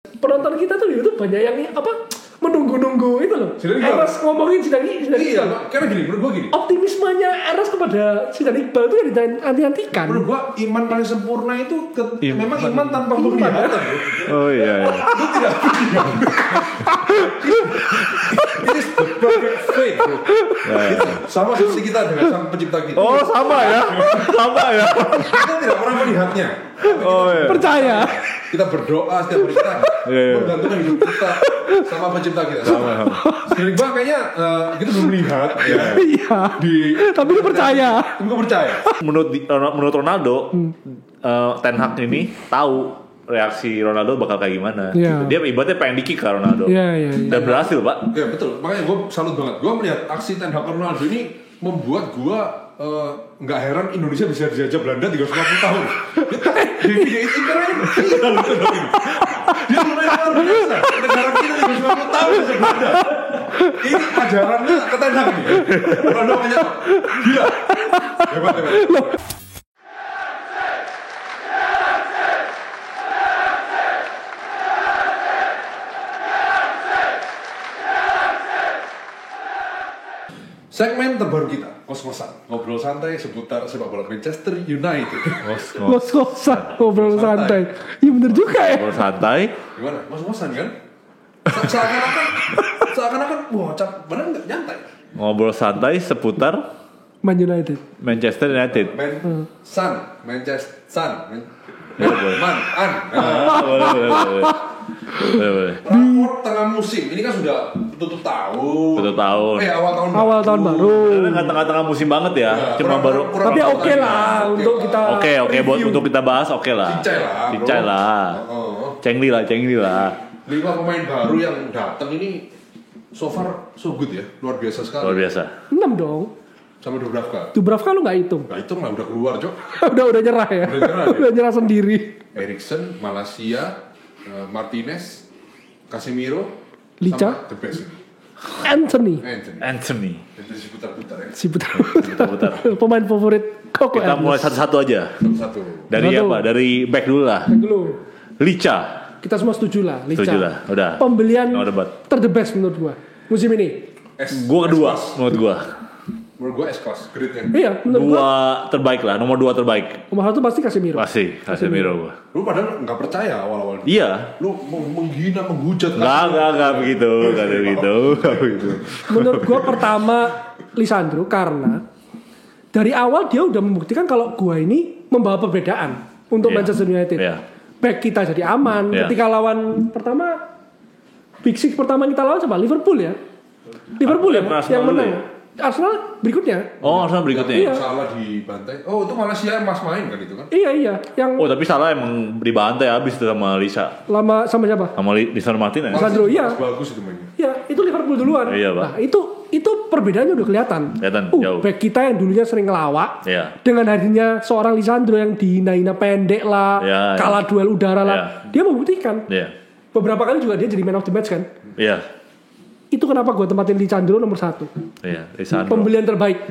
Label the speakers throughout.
Speaker 1: penonton kita tuh di YouTube banyak yang menunggu-nunggu itu loh. Eras ngomongin Zidane
Speaker 2: Iya, karena gini, menurut gua gini.
Speaker 1: Optimismenya Eras kepada Zidane Iqbal itu yang dianti-antikan.
Speaker 2: Menurut gua iman paling sempurna itu memang iman tanpa penglihatan.
Speaker 3: Oh iya.
Speaker 2: Itu tidak It is the perfect faith. Sama seperti kita dengan sang pencipta kita.
Speaker 3: Oh sama ya.
Speaker 2: Kita tidak pernah melihatnya.
Speaker 3: Oh iya.
Speaker 1: Percaya.
Speaker 2: Kita berdoa setiap hari kita menggantungkan hidup kita sama pencipta kita. Sama. Sekarang Bang kayaknya kita belum melihat.
Speaker 1: Iya. Tapi lu percaya.
Speaker 2: Gue percaya.
Speaker 3: Menurut Ronaldo, Ten Hag ini tahu reaksi Ronaldo bakal kayak gimana.
Speaker 1: Yeah.
Speaker 3: Dia ibaratnya pengen di-kick ke Ronaldo. Dan berhasil, Pak.
Speaker 2: Ya betul. Makanya gue salut banget. Gue melihat aksi Ten Hag Ronaldo ini membuat gue nggak heran Indonesia bisa dijajah Belanda 350 tahun. Dia itu ibaratnya dia mulai luar biasa. Negara kita 350 tahun dijajah Belanda. Ini ajarannya ke Ten Hag nih. Ronaldo hanya gila. Hebat. Segmen terbaru kita, kos-kosan, ngobrol santai seputar sepak bola Manchester United.
Speaker 1: Kos-kosan, ngobrol santai. Iya bener juga ya.
Speaker 3: Ngobrol santai.
Speaker 2: Gimana? Kos-kosan kan? Seakan-akan, wah, bener nggak nyantai?
Speaker 3: Ngobrol santai seputar
Speaker 1: Manchester
Speaker 3: United.
Speaker 2: Rapor tengah musim, ini kan sudah tutup tahun. Awal tahun baru.
Speaker 3: Nggak tengah-tengah musim banget ya, cuma baru.
Speaker 1: Tapi oke lah untuk kita.
Speaker 3: Oke, buat untuk kita bahas oke lah. Cincai lah. Cengli lah.
Speaker 2: 5 pemain baru yang datang ini so far so good ya, luar biasa sekali.
Speaker 3: Luar biasa.
Speaker 1: 6 dong.
Speaker 2: Sama Dubravka.
Speaker 1: Dubravka lu nggak hitung?
Speaker 2: Nggak hitung lah, udah keluar Cok.
Speaker 1: udah nyerah ya. Udah nyerah sendiri.
Speaker 2: Eriksen, Malaysia, Martinez, Casemiro,
Speaker 1: Licha,
Speaker 2: sama the best.
Speaker 3: Anthony.
Speaker 2: Itu si putar-putar ya.
Speaker 3: Putar.
Speaker 1: Pemain favorit Koko.
Speaker 3: Kita mulai satu-satu aja.
Speaker 2: Satu.
Speaker 3: Dari apa? Dari back dulu lah. Licha.
Speaker 1: Kita semua setuju lah. Licha.
Speaker 3: Setuju lah. Udah.
Speaker 1: Pembelian the best menurut gua musim ini.
Speaker 3: Gua kedua menurut gua.
Speaker 2: Menurut gue S-Class, grade-nya.
Speaker 1: Iya, menurut
Speaker 3: gua terbaik lah, nomor 2 terbaik.
Speaker 1: Nomor 1 pasti Casemiro.
Speaker 3: Casemiro gua.
Speaker 2: Lu padahal nggak percaya awal-awal.
Speaker 3: Iya.
Speaker 2: Lu menghina, menghujat.
Speaker 3: Nggak begitu.
Speaker 1: Menurut gua pertama Lisandro karena dari awal dia udah membuktikan kalau gua ini membawa perbedaan untuk Manchester United. Back kita jadi aman. Ketika lawan pertama Big Six pertama kita lawan siapa? Liverpool ya. Yang menang. Arsenal berikutnya.
Speaker 3: Arsenal berikutnya.
Speaker 2: Iya. Salah dibantai. Oh, itu Malaysia Mas main kan itu kan?
Speaker 1: Iya.
Speaker 3: Tapi salah emang dibantai habis itu sama Lisa.
Speaker 1: Sama siapa?
Speaker 3: Sama Lisandro Martinez.
Speaker 1: Lisandro, iya.
Speaker 2: Bagus itu mainnya.
Speaker 1: Iya, itu Liverpool duluan.
Speaker 3: Iya, Pak.
Speaker 1: Nah, itu perbedaannya udah kelihatan.
Speaker 3: Jauh.
Speaker 1: Back kita yang dulunya sering ngelawak.
Speaker 3: Iya.
Speaker 1: Dengan hadirnya seorang Lisandro yang dihina-hina pendek lah, kalah duel udara lah. Dia membuktikan.
Speaker 3: Iya.
Speaker 1: Beberapa kali juga dia jadi man of the match kan?
Speaker 3: Iya.
Speaker 1: Itu kenapa gue tempatin Lisandro nomor 1.
Speaker 3: Iya, Lisandro.
Speaker 1: Pembelian terbaik.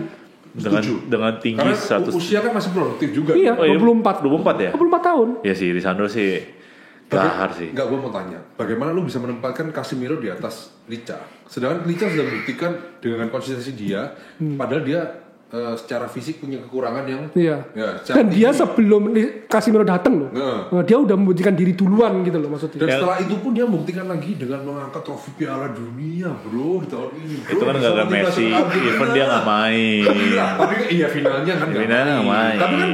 Speaker 3: Dengan tinggi
Speaker 2: karena usia kan masih produktif juga.
Speaker 1: Iya, 24
Speaker 3: ya?
Speaker 1: 24 tahun.
Speaker 3: Iya sih, Lisandro sih gahar sih.
Speaker 2: Enggak, gue mau tanya, bagaimana lu bisa menempatkan Casemiro di atas Licha? Sedangkan Licha sudah membuktikan dengan konsistensi dia, padahal dia secara fisik punya kekurangan yang
Speaker 1: dan dia sebelum Casemiro datang loh, dia udah membuktikan diri duluan gitu loh maksudnya.
Speaker 2: Dan setelah itu pun dia membuktikan lagi dengan mengangkat trofi Piala Dunia bro di tahun ini. Bro.
Speaker 3: Itu kan gara-gara Messi, even dia nggak main.
Speaker 2: Tapi finalnya kan nggak main. Tapi kan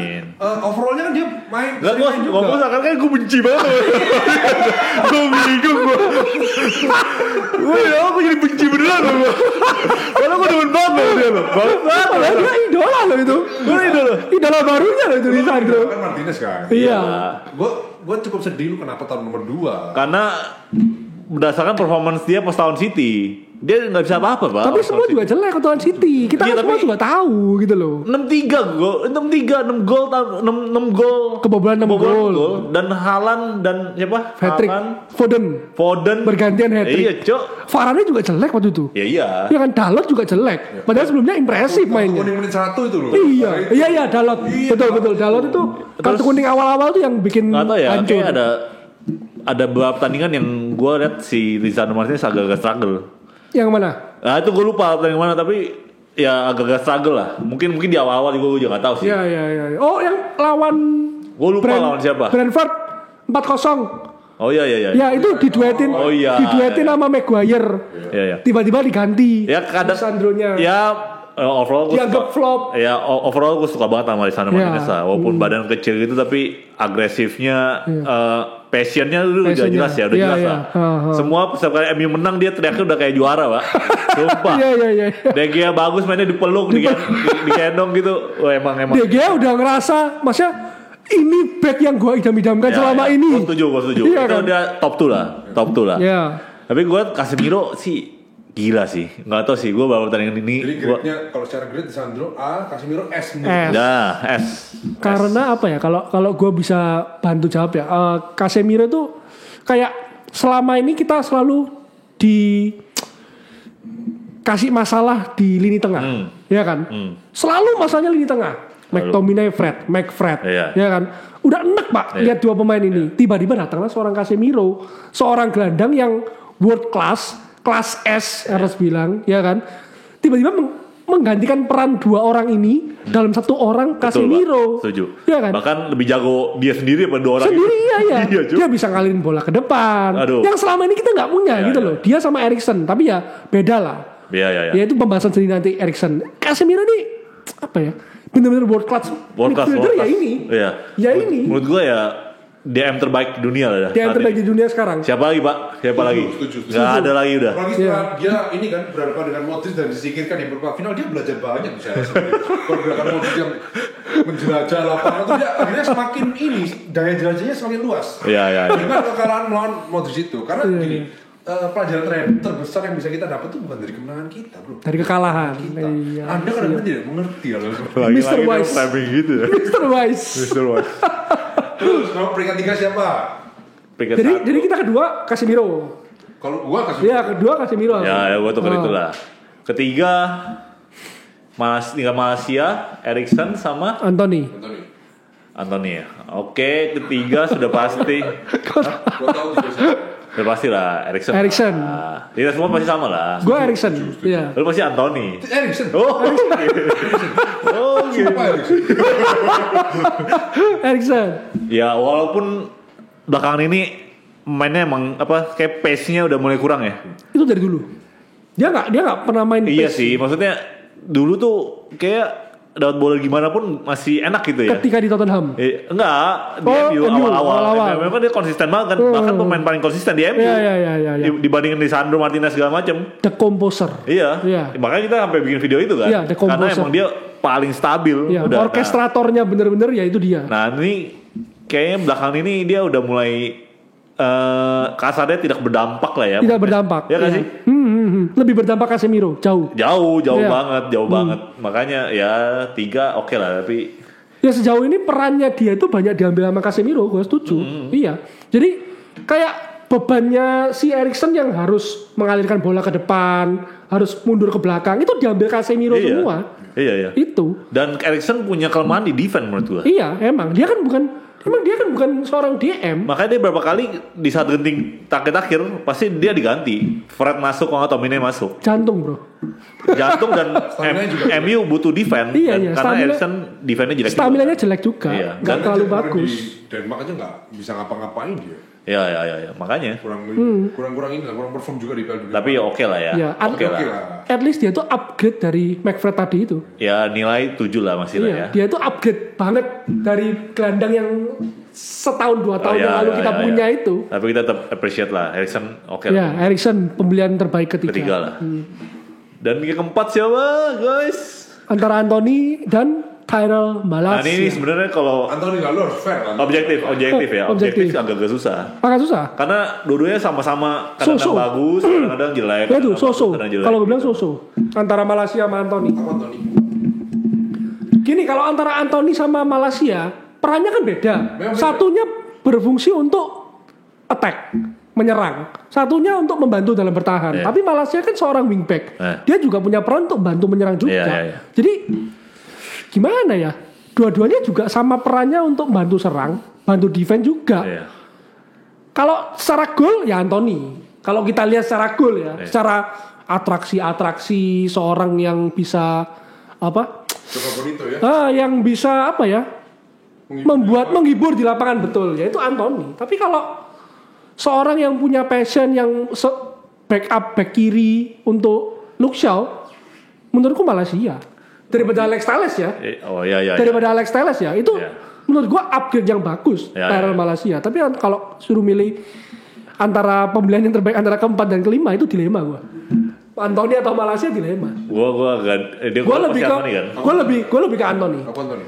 Speaker 2: overallnya kan dia main.
Speaker 3: Gak, gue seakan kan gue benci banget. Gue bingung gue jadi benci beneran loh. Karena gue demen banget dia loh.
Speaker 1: Dia idola loh itu. Idola barunya loh itu Lisandro.
Speaker 2: Kan Martinez kan.
Speaker 1: Iya.
Speaker 2: Gue cukup sedih lu kenapa tahun nomor 2.
Speaker 3: Karena berdasarkan performance dia pas tahun City, dia nggak bisa apa-apa, Pak.
Speaker 1: Tapi semua juga jelek tahun City. Kita semua juga tahu gitu loh.
Speaker 3: 6 gol,
Speaker 1: kebobolan 6 gol.
Speaker 3: Dan Haaland dan siapa?
Speaker 1: Hat-trick. Foden bergantian hat-trick.
Speaker 3: Iya, Cok.
Speaker 1: Varane juga jelek waktu itu.
Speaker 3: Iya.
Speaker 1: Ya kan Dalot juga jelek. Padahal sebelumnya impresif mainnya.
Speaker 2: Kuning menit 1 itu loh.
Speaker 1: Iya Dalot. Betul. Dalot itu kartu kuning awal-awal tuh yang bikin
Speaker 3: hancur. Ada ada beberapa pertandingan yang gue lihat si Lisandro Martinez agak-agak struggle.
Speaker 1: Yang mana?
Speaker 3: Nah itu gue lupa pertandingan mana, tapi ya agak-agak struggle lah. Mungkin di awal-awal gue juga nggak tahu sih.
Speaker 1: Iya. Oh yang lawan.
Speaker 3: Gue lupa lawan siapa.
Speaker 1: Brentford 4-0.
Speaker 3: Oh iya.
Speaker 1: Ya itu diduetin.
Speaker 3: Oh iya.
Speaker 1: Diduetin sama Maguire.
Speaker 3: Iya.
Speaker 1: Tiba-tiba diganti.
Speaker 3: Ya kadang.
Speaker 1: Lisandronya.
Speaker 3: Ya overall gue
Speaker 1: dianggap flop.
Speaker 3: Ya overall gue suka banget sama Lisandro Martinez lah. Walaupun badan kecil gitu tapi agresifnya, passionnya udah jelas ya, udah jelas lah. Semua setiap kali MU menang dia teriaknya udah kayak juara, Pak. Sumpah.
Speaker 1: Iya.
Speaker 3: De Gea bagus mainnya dipeluk, digendong gitu. Wah, emang.
Speaker 1: De Gea udah ngerasa, maksudnya ini back yang gue idam-idamkan selama ini.
Speaker 3: Gue setuju. Iya, itu kan? Udah top 2 lah. Iya. Tapi gue Casemiro sih gila sih, nggak tahu sih gue baru pertandingan ini.
Speaker 2: Jadi grade-nya kalau secara grade Lisandro A, Casemiro S.
Speaker 3: Nah, S.
Speaker 1: Karena apa ya? Kalau gue bisa bantu jawab ya, Casemiro tuh kayak selama ini kita selalu dikasih masalah di lini tengah, ya kan? Selalu masalahnya lini tengah. McTominay, McFred, ya kan? Udah enak Pak lihat dua pemain ini. Tiba-tiba datanglah seorang Casemiro, seorang gelandang yang world class. Kelas S harus bilang, ya kan? Tiba-tiba menggantikan peran dua orang ini dalam satu orang Casemiro.
Speaker 3: Setuju.
Speaker 1: Ya kan?
Speaker 3: Bahkan lebih jago dia sendiri pada dua orang.
Speaker 1: Sendiri ya.
Speaker 3: Iya,
Speaker 1: dia bisa ngalirin bola ke depan.
Speaker 3: Aduh.
Speaker 1: Yang selama ini kita nggak punya gitu loh. Dia sama Eriksen, tapi ya beda lah.
Speaker 3: Iya.
Speaker 1: Ya itu pembahasan sendiri nanti Eriksen. Casemiro ini apa ya? Benar-benar world class. Ya ini.
Speaker 3: Iya.
Speaker 1: Ya ini.
Speaker 3: Menurut gue ya DM terbaik di dunia lah.
Speaker 1: DM terbaik di dunia sekarang.
Speaker 3: Siapa lagi Pak?
Speaker 2: Setuju.
Speaker 3: Gak ada lagi udah.
Speaker 2: Apalagi setelah dia ini kan berhadapan dengan Modric dan disingkirkan di perempat final, dia belajar banyak misalnya. Pergerakan Modric yang menjelajah lapangan itu dia akhirnya semakin ini daya jelajahnya semakin luas.
Speaker 3: Iya.
Speaker 2: Dengan kekalahan melawan Modric itu, karena gini. Pelajaran terbesar yang bisa kita dapat itu bukan dari kemenangan kita, bro.
Speaker 1: Dari kekalahan.
Speaker 2: Iya. Anda kadang-kadang tidak mengerti ya.
Speaker 1: Mr. Wise.
Speaker 3: Gitu ya.
Speaker 1: Mr. Wise.
Speaker 2: Terus kalau peringkat 3 siapa?
Speaker 1: Jadi kita kedua Casemiro.
Speaker 2: Kalau gua Casemiro.
Speaker 1: Iya, kedua Casemiro.
Speaker 3: Ya gua tuker itulah. Ketiga tinggal Malaysia, Eriksen sama
Speaker 1: Anthony
Speaker 3: ya. Oke, ketiga sudah pasti.
Speaker 2: Gua tahu juga siapa.
Speaker 3: Sudah pasti lah Eriksen. Tidak semua pasti sama lah.
Speaker 1: Gue Eriksen. Iya.
Speaker 3: Lu pasti Anthony.
Speaker 2: Eriksen.
Speaker 3: Gitu.
Speaker 1: Eriksen.
Speaker 3: Ya walaupun belakangan ini mainnya emang kayak pace-nya udah mulai kurang ya.
Speaker 1: Itu dari dulu. Dia nggak pernah main pace.
Speaker 3: Iya sih, maksudnya dulu tuh kayak dapat bola gimana pun masih enak gitu ya.
Speaker 1: Ketika di Tottenham.
Speaker 3: Enggak, di MU awal-awal. Memang dia konsisten banget kan. Bahkan pemain paling konsisten di MU.
Speaker 1: Iya.
Speaker 3: Dibandingin Lisandro Martinez segala macam.
Speaker 1: The Composer.
Speaker 3: Iya. Makanya kita sampai bikin video itu kan.
Speaker 1: Iya, The Composer.
Speaker 3: Karena emang dia paling stabil.
Speaker 1: Iya, orkestratornya bener-bener ya itu dia.
Speaker 3: Nah ini kayaknya belakangan ini dia udah mulai kasarnya tidak berdampak lah ya.
Speaker 1: Tidak berdampak.
Speaker 3: Ya kan sih?
Speaker 1: Lebih berdampak Casemiro, jauh
Speaker 3: banget. Makanya ya 3 oke lah, tapi
Speaker 1: ya sejauh ini perannya dia itu banyak diambil sama Casemiro, gue setuju. Iya. Jadi kayak bebannya si Eriksen yang harus mengalirkan bola ke depan, harus mundur ke belakang, itu diambil Casemiro semua.
Speaker 3: Iya. Itu. Dan Eriksen punya kelemahan di defense menurut gue.
Speaker 1: Iya, emang dia kan bukan seorang DM.
Speaker 3: Makanya dia berapa kali di saat genting akhir pasti dia diganti. Fred masuk kalau Tomine masuk.
Speaker 1: Jantung bro.
Speaker 3: Jantung dan MU butuh defense.
Speaker 1: Iya.
Speaker 3: Karena Eriksen defense-nya jelek.
Speaker 1: Staminanya jelek juga.
Speaker 3: Iya.
Speaker 1: Gak terlalu bagus.
Speaker 2: Denmark aja nggak bisa ngapa-ngapain dia.
Speaker 3: Iya. Makanya.
Speaker 2: Kurang ini lah, kurang perform juga di Piala Dunia.
Speaker 3: Tapi ya oke lah ya. Oke lah.
Speaker 1: At least dia tuh upgrade dari McFred tadi itu.
Speaker 3: Ya nilai 7 lah masih lah ya.
Speaker 1: Dia tuh upgrade banget dari gelandang yang setahun 2 tahun yang lalu kita punya itu.
Speaker 3: Tapi kita tetap appreciate lah. Eriksen oke lah.
Speaker 1: Ya, Eriksen pembelian terbaik ketiga
Speaker 3: lah. Dan yang keempat siapa guys?
Speaker 1: Antara Anthony dan Tyrell Malacia.
Speaker 3: Nah ini sebenarnya kalau
Speaker 2: Anthony lalu harus fair kan?
Speaker 3: Objektif ya. Objektif agak susah.
Speaker 1: Agak susah.
Speaker 3: Karena dua-duanya sama-sama kadang-kadang bagus, kadang-kadang jelek.
Speaker 1: Ya tuh, Kalau gue bilang so-so. Antara Malacia sama Anthony. Gini, kalau antara Anthony sama Malacia, perannya kan beda. Satunya berfungsi untuk attack, menyerang. Satunya untuk membantu dalam bertahan. Tapi Malacia kan seorang wingback. Dia juga punya peran untuk bantu menyerang juga. Jadi gimana ya? Dua-duanya juga sama perannya untuk bantu serang, bantu defense juga. Kalau secara gol ya Anthony. Kalau kita lihat secara gol ya, secara atraksi seorang yang bisa apa?
Speaker 2: Bonito ya.
Speaker 1: Yang bisa apa ya? Menghibur di lapangan betul, yaitu Anthony. Tapi kalau seorang yang punya passion yang backup back kiri untuk Luke Shaw, menurutku Malaysia daripada Alex Telles ya. Daripada Alex Telles ya, itu menurut gua upgrade yang bagus Tyrell Malaysia. Tapi kalau suruh milih antara pembelian yang terbaik antara keempat dan kelima, itu dilema gua. Anthony atau Malaysia dilema.
Speaker 3: Gua
Speaker 1: lebih ke Anthony.
Speaker 2: Apa Anthony?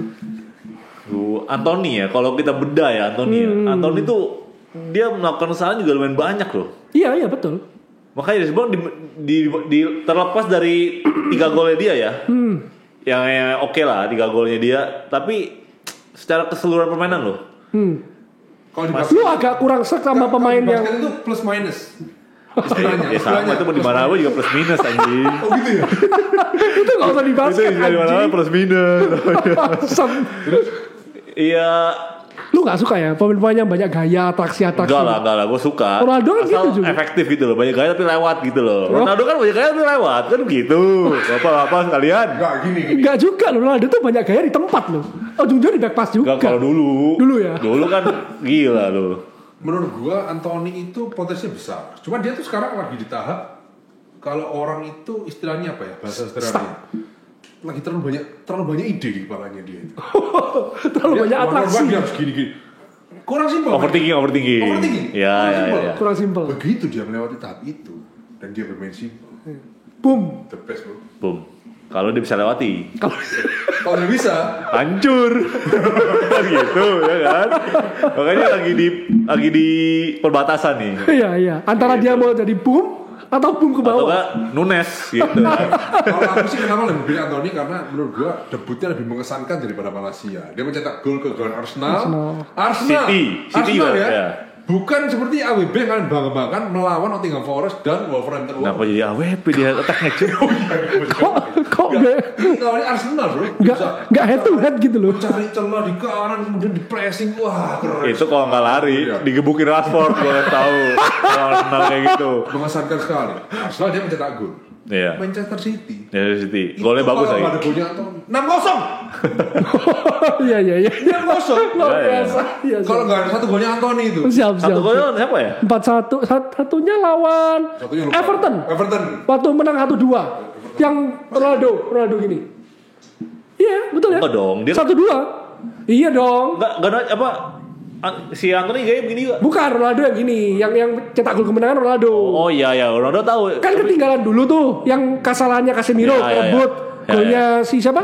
Speaker 3: Anthony ya, kalau kita bedah ya Anthony tuh dia melakukan kesalahan juga lumayan banyak loh.
Speaker 1: Iya betul.
Speaker 3: Makanya disebut di terlepas dari 3 golnya dia ya, yang oke lah 3 golnya dia, tapi secara keseluruhan permainan loh.
Speaker 2: Kalau
Speaker 1: lu agak kurang sek sama pemain yang
Speaker 2: itu plus minus.
Speaker 3: Ya sama itu di mana juga plus minus anjing.
Speaker 2: Oh gitu ya.
Speaker 1: itu nggak usah dibahas
Speaker 3: kan. Itu di mana plus minus. Iya.
Speaker 1: Lu nggak suka ya pemain-pemain yang banyak gaya atraksi?
Speaker 3: Enggak lah, gue suka.
Speaker 1: Ronaldo kan
Speaker 3: asal
Speaker 1: gitu juga.
Speaker 3: Efektif gitu loh, banyak gaya tapi lewat gitu loh. Ronaldo kan banyak gaya tapi lewat kan gitu. Apa sekalian?
Speaker 2: Enggak gini.
Speaker 1: Enggak juga loh, Ronaldo tuh banyak gaya di tempat loh. Ujung-ujungnya di back pass juga.
Speaker 3: Enggak, kalau dulu
Speaker 1: ya.
Speaker 3: Dulu kan gila loh.
Speaker 2: Menurut gua Anthony itu potensinya besar. Cuma dia tuh sekarang lagi di tahap kalau orang itu istilahnya apa ya, bahasa sederhananya. Lagi terlalu banyak ide di kepalanya dia itu.
Speaker 1: Terlalu banyak atraksi.
Speaker 2: Dia harus gini. Kurang simpel.
Speaker 3: Overthinking. Ya.
Speaker 1: Kurang simpel.
Speaker 2: Begitu dia melewati tahap itu dan dia bermain simpel.
Speaker 1: Boom.
Speaker 2: The best, bro.
Speaker 3: Boom. Kalau dia bisa lewati.
Speaker 2: Kalau dia bisa,
Speaker 3: hancur. Gitu ya kan. Makanya lagi di perbatasan nih.
Speaker 1: Iya. Antara dia mau jadi boom atau boom ke bawah.
Speaker 3: Atau Nunes gitu.
Speaker 2: Kalau aku sih kenapa lebih pilih Anthony karena menurut gua debutnya lebih mengesankan daripada Malaysia. Dia mencetak gol ke gawang Arsenal.
Speaker 3: City
Speaker 2: Arsenal
Speaker 3: juga
Speaker 2: ya. Bukan seperti AWB kan bangga-banggakan melawan Nottingham Forest dan Wolverhampton.
Speaker 3: Kenapa jadi AWB dia attack-nya cuy?
Speaker 1: Kok
Speaker 2: lawan Arsenal bro?
Speaker 3: Nggak
Speaker 1: head to head gitu loh.
Speaker 2: Cari celah di kanan kemudian di pressing, wah keren.
Speaker 3: Itu kalau nggak lari digebukin Rashford gue tahu. Kalau Arsenal kayak gitu.
Speaker 2: Mengesankan sekali. Arsenal dia mencetak gol.
Speaker 3: Iya.
Speaker 2: Manchester City.
Speaker 3: Golnya bagus lagi.
Speaker 2: Kalau ada golnya Anthony 6-0.
Speaker 1: Iya.
Speaker 2: 6-0.
Speaker 1: Luar biasa.
Speaker 2: Kalau nggak ada satu golnya Anthony itu.
Speaker 1: Siap.
Speaker 3: Satu golnya siapa ya?
Speaker 1: 4-1. Satunya lawan Everton. Waktu menang 1-2. Yang Ronaldo gini. Iya, betul ya?
Speaker 3: Enggak dong. Dia
Speaker 1: 1-2. Iya dong.
Speaker 3: Enggak apa? Si Anthony kayak begini juga.
Speaker 1: Bukan, Ronaldo yang gini, yang cetak gol kemenangan Ronaldo.
Speaker 3: Oh iya, Ronaldo tahu.
Speaker 1: Kan ketinggalan dulu tuh, yang kesalahannya Casemiro rebut golnya si siapa?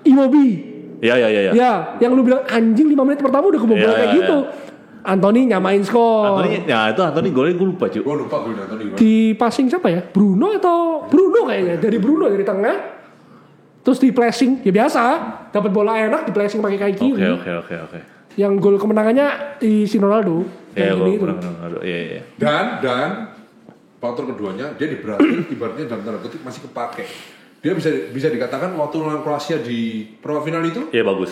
Speaker 1: Iwobi.
Speaker 3: Iya.
Speaker 1: Ya, yang lu bilang anjing 5 menit pertama udah kebobolan kayak gitu. Anthony nyamain skor.
Speaker 3: Anthony golnya gue lupa cuy.
Speaker 2: Gue lupa golnya Anthony.
Speaker 1: Di passing siapa ya? Bruno kayaknya. Dari tengah. Terus di flashing, ya biasa. Dapat bola enak di flashing pakai kaki kiri.
Speaker 3: Oke.
Speaker 1: Yang gol kemenangannya di si Ronaldo.
Speaker 3: Iya.
Speaker 2: Dan faktor keduanya dia di Brazil ibaratnya dalam tanda kutip masih kepake. Dia bisa dikatakan waktu lawan Kroasia di perempat final itu.
Speaker 3: Iya bagus.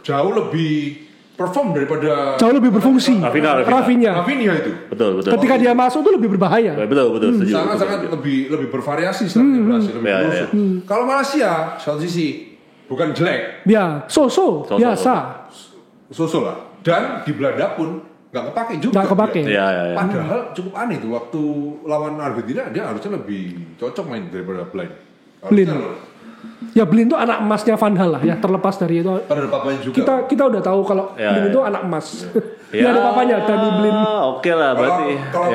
Speaker 2: Jauh lebih perform daripada.
Speaker 1: Jauh lebih berfungsi.
Speaker 2: Rafinha itu.
Speaker 3: Betul.
Speaker 1: Ketika dia masuk tuh lebih berbahaya.
Speaker 3: Betul.
Speaker 2: Sangat lebih bervariasi sebenarnya Brazil lebih berusuk. Kalau Malaysia satu sisi bukan jelek.
Speaker 1: Ya, so biasa.
Speaker 2: So lah. Dan di Belanda pun nggak kepake juga.
Speaker 1: Nggak kepake.
Speaker 3: Ya.
Speaker 2: Padahal cukup aneh tuh waktu lawan Argentina dia harusnya lebih cocok main daripada Blind.
Speaker 1: Blind. Ya Blind itu anak emasnya Van Gaal lah ya, terlepas dari itu.
Speaker 2: Ada papanya juga.
Speaker 1: Kita udah tahu kalau Blind itu anak emas. Dia ada papanya Dani Blind.
Speaker 3: Oke lah berarti.
Speaker 2: Kalau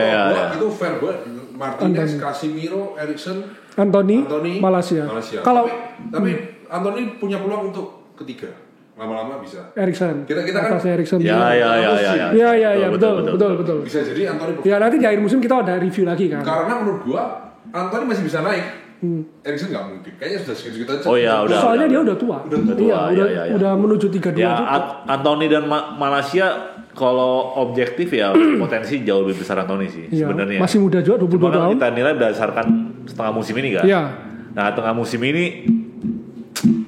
Speaker 2: itu fair banget. Martinez, Casemiro, Eriksen,
Speaker 1: Anthony Malaysia.
Speaker 2: Tapi Anthony punya peluang untuk ketiga. Lama-lama bisa.
Speaker 1: Eriksen.
Speaker 2: Kita kan
Speaker 1: Eriksen.
Speaker 3: Ya, betul.
Speaker 2: Bisa jadi Anthony.
Speaker 1: Ya nanti di akhir musim kita ada review lagi kan.
Speaker 2: Karena menurut gua Anthony masih bisa naik. Eriksen nggak mungkin. Kayaknya sudah segitu aja.
Speaker 3: Oh iya, udah.
Speaker 1: Soalnya dia udah tua. Udah menuju 32
Speaker 3: ya,
Speaker 1: juga.
Speaker 3: Anthony dan Malaysia kalau objektif ya potensi jauh lebih besar Anthony sih sebenarnya.
Speaker 1: Masih muda juga 22 tahun.
Speaker 3: Kita nilai berdasarkan setengah musim ini kan.
Speaker 1: Iya.
Speaker 3: Nah, tengah musim ini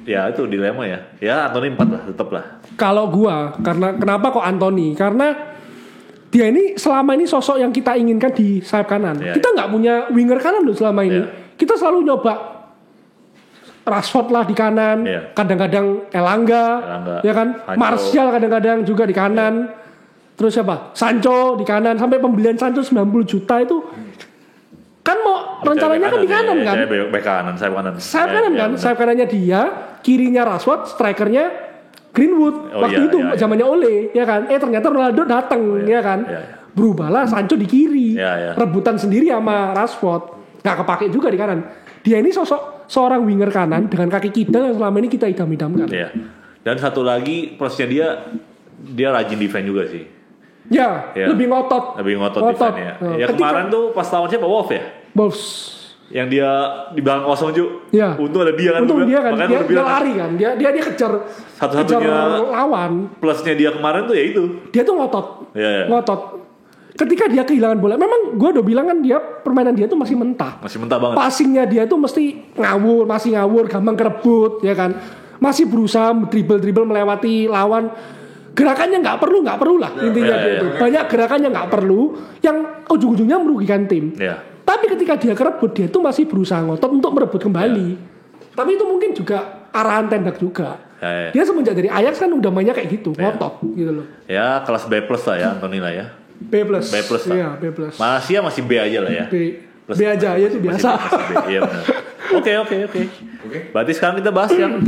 Speaker 3: ya itu dilema ya. Ya Anthony 4 lah, tetap lah.
Speaker 1: Kalau gua, kenapa kok Anthony? Karena dia ini selama ini sosok yang kita inginkan di sayap kanan. Kita nggak punya winger kanan loh selama ini. Kita selalu nyoba Rashford lah di kanan, kadang-kadang Elanga, ya kan, Sancho. Martial kadang-kadang juga di kanan. Terus siapa? Sancho di kanan, sampai pembelian Sancho 90 juta itu kan mau rencananya kan di kanan kan? Sayap kanan kan? Sayap kanannya dia, kirinya Rashford, strikernya Greenwood waktu itu zamannya Ole, ya kan? Ternyata Ronaldo datang, ya kan? Berubahlah Sancho di kiri, rebutan sendiri sama Rashford, nggak kepake juga di kanan. Dia ini sosok seorang winger kanan dengan kaki kidal yang selama ini kita idam-idamkan.
Speaker 3: Dan satu lagi plusnya dia rajin defense juga sih.
Speaker 1: Lebih ngotot
Speaker 3: defense ya. Kemarin tuh pas lawan siapa? Wolves. Yang dia di belakang kosong juga. Untung ada dia kan. Dia lari kan. Dia kejar satu-satunya lawan. Plusnya dia kemarin tuh ya itu.
Speaker 1: Dia tuh ngotot. Ngotot. Ketika dia kehilangan bola, memang gue udah bilang kan dia permainan dia tuh masih mentah.
Speaker 3: Masih mentah banget.
Speaker 1: Passingnya dia tuh masih ngawur, gampang kerebut, ya kan. Masih berusaha dribble melewati lawan. Gerakannya nggak perlu lah intinya dia itu. Banyak gerakannya nggak perlu, yang ujung-ujungnya merugikan tim. Tapi ketika dia kerebut, dia tuh masih berusaha ngotot untuk merebut kembali. Tapi itu mungkin juga arahan Ten Hag juga. Dia semenjak dari Ajax kan udah mainnya kayak gitu, ngotot gitu loh.
Speaker 3: Ya kelas B+ lah ya Anthony lah ya.
Speaker 1: B+ lah.
Speaker 3: Iya,
Speaker 1: B+.
Speaker 3: Malaysia masih B aja lah ya.
Speaker 1: B aja ya itu biasa.
Speaker 3: Iya benar. Oke. Berarti sekarang kita bahas yang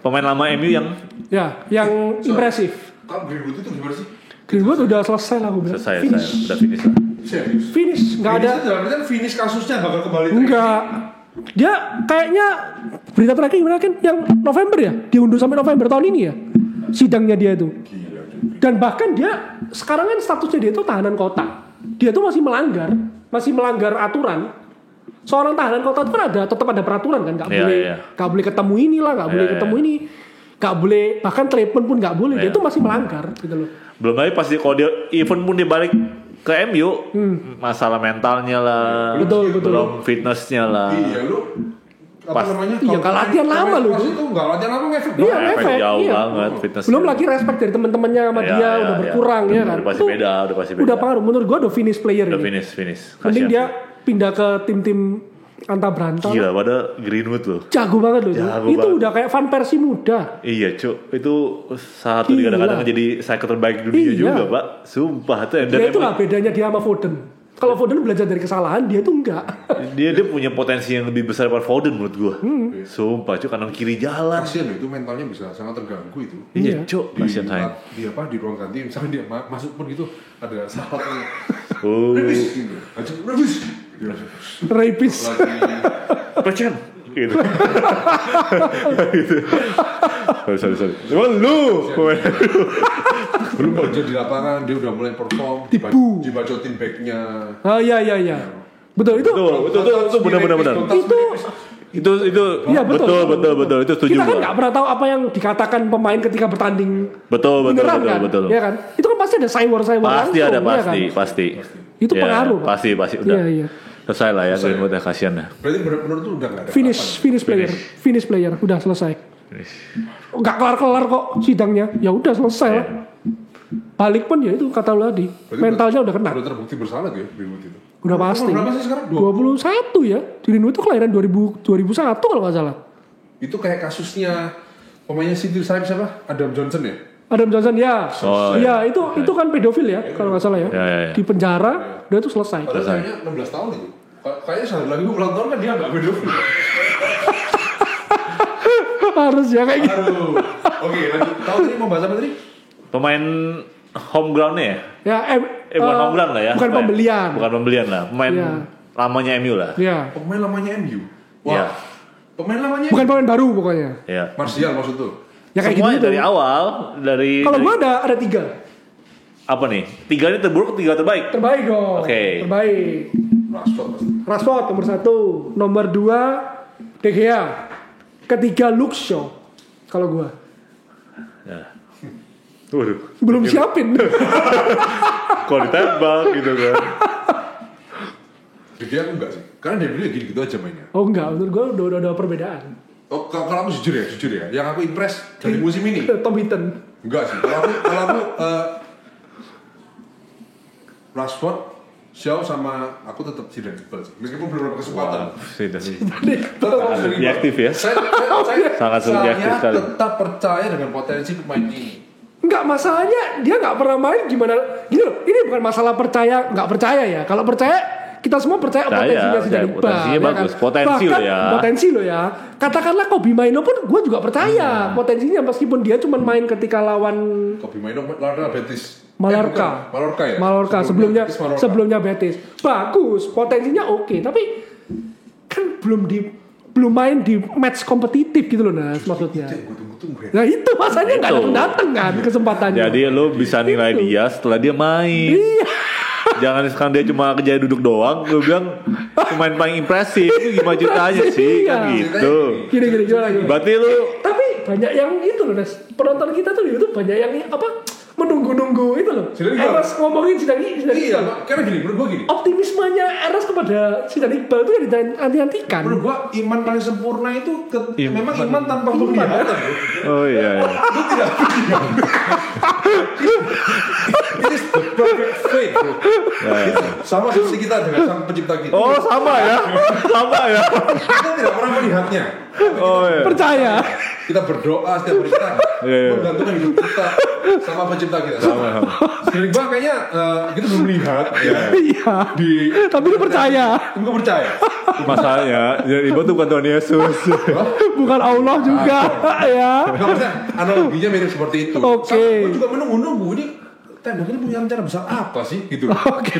Speaker 3: pemain lama MU yang
Speaker 1: impresif.
Speaker 2: Kalau Greenwood itu gimana sih?
Speaker 1: Greenwood udah selesai lah gue bilang.
Speaker 3: Udah finish lah.
Speaker 1: Finish, nggak ada.
Speaker 2: Finish kasusnya bakal kembali.
Speaker 1: Enggak. Dia kayaknya berita terakhir gimana kan? Yang November ya? Diundur sampai November tahun ini ya? Sidangnya dia itu. Dan bahkan dia sekarang kan statusnya dia itu tahanan kota. Dia tuh masih melanggar aturan. Seorang tahanan kota itu kan tetap ada peraturan kan, nggak boleh ketemu inilah, nggak boleh ketemu ini, nggak boleh bahkan telepon pun nggak boleh. Dia tuh masih melanggar gitu loh.
Speaker 3: Belum lagi pasti kalau dia even pun dia balik ke MU, masalah mentalnya lah, belum fitnessnya lah.
Speaker 2: Iya lu. Apa namanya?
Speaker 1: Iya, nggak latihan lama lu
Speaker 2: itu. Nggak latihan lama ngefek.
Speaker 1: Iya,
Speaker 3: ngefek jauh banget fitness.
Speaker 1: Belum lagi respect dari teman-temannya sama dia udah berkurang ya kan.
Speaker 3: Udah pasti beda.
Speaker 1: Udah pengaruh. Menurut gua udah finish player
Speaker 3: udah
Speaker 1: ini.
Speaker 3: Finish.
Speaker 1: Mending dia pindah ke tim-tim antah berantah.
Speaker 3: Gila, pada Greenwood loh.
Speaker 1: Jago banget loh. Itu udah kayak Van Persie muda.
Speaker 3: Iya, Cuk. Itu satu kadang-kadang jadi striker terbaik dunia juga, Pak. Sumpah tuh.
Speaker 1: Dan itulah bedanya dia sama Foden. Kalau Foden belajar dari kesalahan, dia tuh enggak.
Speaker 3: dia punya potensi yang lebih besar daripada Foden menurut gua. Sumpah, Cuk, kanan kiri jalan.
Speaker 2: Kasian loh, itu mentalnya bisa sangat terganggu itu.
Speaker 3: Iya, Cuk. Kasian saya.
Speaker 2: Di ruang ganti, misalnya dia masuk pun gitu, ada sahabat yang
Speaker 1: Rapis.
Speaker 3: Pecen. Gitu. Sorry. Emang lu
Speaker 2: belum kerja di lapangan, dia udah mulai perform, dibacotin backnya.
Speaker 1: Oh iya. Betul itu benar. Itu
Speaker 3: iya, betul itu setuju.
Speaker 1: Kita kan nggak pernah tahu apa yang dikatakan pemain ketika bertanding.
Speaker 3: Betul.
Speaker 1: Ya kan? Itu kan pasti ada cyber
Speaker 3: pasti
Speaker 1: langsung,
Speaker 3: ada
Speaker 1: ya
Speaker 3: pasti.
Speaker 1: Itu pengaruh.
Speaker 3: Pasti udah. Iya. Selesai lah ya, Greenwood ya, kasihan ya.
Speaker 2: Berarti benar-benar tuh udah nggak ada.
Speaker 1: Finish player, udah selesai. Nggak kelar kok sidangnya, ya udah selesai lah. Balik pun ya itu kata lu tadi, mentalnya udah kena.
Speaker 2: Udah terbukti bersalah tuh ya Greenwood itu.
Speaker 1: Udah pasti.
Speaker 2: Berapa sih sekarang?
Speaker 1: 21 ya. Greenwood itu kelahiran 2001 kalau nggak salah.
Speaker 2: Itu kayak kasusnya pemainnya City siapa? Adam Johnson ya?
Speaker 1: Adam Johnson ya. Itu kan pedofil ya kalau nggak salah ya. Di penjara, udah itu selesai.
Speaker 2: Padahal kayaknya 16 tahun itu. Kayaknya sehari lagi ulang tahun kan dia nggak pedofil.
Speaker 1: Harus ya kayak gitu.
Speaker 2: Oke, lanjut. Tahu tadi mau bahas apa tadi?
Speaker 3: Pemain home ground-nya ya? Bukan home ground lah ya.
Speaker 1: Bukan pembelian
Speaker 3: lah. Pemain lamanya MU lah.
Speaker 1: Iya.
Speaker 2: Pemain lamanya MU. Wah. Pemain lamanya.
Speaker 1: Bukan pemain baru pokoknya.
Speaker 3: Iya.
Speaker 2: Martial maksud tuh.
Speaker 1: Ya kayak
Speaker 3: semuanya
Speaker 1: gitu
Speaker 3: dari awal.
Speaker 1: Kalau gua ada 3.
Speaker 3: Apa nih? 3 ini terburuk, 3 terbaik?
Speaker 1: Terbaik dong.
Speaker 3: Oke.
Speaker 1: Terbaik. Rashford nomor 1, nomor 2 De Gea, ketiga Luke Shaw. Kalau gua.
Speaker 3: Ya. Waduh.
Speaker 1: Belum siapin.
Speaker 3: Kalau ditembak gitu kan.
Speaker 2: De Gea enggak sih. Karena dia bilang gitu aja mainnya.
Speaker 1: Oh enggak, menurut gua udah ada perbedaan.
Speaker 2: Oh, kalau aku jujur ya. Yang aku impress dari musim ini.
Speaker 1: Tom Hinton.
Speaker 2: Enggak sih. Kalau aku Rashford, Shaw sama aku tetap Zidane Iqbal sih. Meskipun belum dapat kesempatan.
Speaker 3: Dia aktif ya. Sangat aktif sekali.
Speaker 2: Saya tetap percaya dengan potensi pemain ini.
Speaker 1: Enggak, masalahnya dia nggak pernah main gimana gini loh. Ini bukan masalah percaya nggak percaya ya. Kalau percaya kita semua percaya potensinya Zidane Iqbal.
Speaker 3: Potensinya bagus.
Speaker 1: Kan?
Speaker 3: Potensi
Speaker 1: bahkan,
Speaker 3: loh ya.
Speaker 1: Potensi loh ya. Katakanlah Kobbie Mainoo pun gue juga percaya potensinya meskipun dia cuma main ketika lawan
Speaker 2: Kobbie Mainoo lawan Betis.
Speaker 1: Mallorca.
Speaker 2: Ya.
Speaker 1: Mallorca sebelumnya Betis. Bagus, potensinya oke, tapi kan belum main di match kompetitif gitu loh Nas maksudnya. Nah itu masanya nggak datang kan kesempatannya.
Speaker 3: Jadi lo bisa nilai dia setelah dia main.
Speaker 1: Iya.
Speaker 3: Jangan sekarang dia cuma kerja duduk doang. Gue bilang pemain paling impresif. Itu gimana ceritanya sih? Kan gitu.
Speaker 1: Gini gimana?
Speaker 3: Berarti lo.
Speaker 1: Tapi banyak yang itu loh Nas. Penonton kita tuh di YouTube banyak yang menunggu-nunggu itu loh. Eras ngomongin Zidane Iqbal.
Speaker 2: Iya, karena gini, menurut gua gini.
Speaker 1: Optimismenya Eras kepada Zidane Iqbal itu yang dianti-antikan.
Speaker 2: Menurut gua iman paling sempurna itu memang iman tanpa penglihatan.
Speaker 3: Oh iya.
Speaker 2: Itu tidak It is the perfect faith. Sama seperti kita dengan sang pencipta kita.
Speaker 3: Oh sama ya.
Speaker 2: Kita tidak pernah melihatnya.
Speaker 3: Oh iya.
Speaker 1: Percaya.
Speaker 2: Kita berdoa setiap hari kita menggantungkan hidup kita sama pencipta kita. Sama. Sering banget kayaknya kita belum melihat.
Speaker 1: Iya. Tapi lu percaya.
Speaker 2: Gue percaya.
Speaker 3: Masalahnya jadi ibu tuh bukan Tuhan Yesus.
Speaker 1: Bukan Allah juga ya.
Speaker 2: Maksudnya analoginya mirip seperti itu.
Speaker 1: Oke.
Speaker 2: Gue juga menunggu ini tembok ini punya rencana besar apa sih gitu.
Speaker 1: Oke.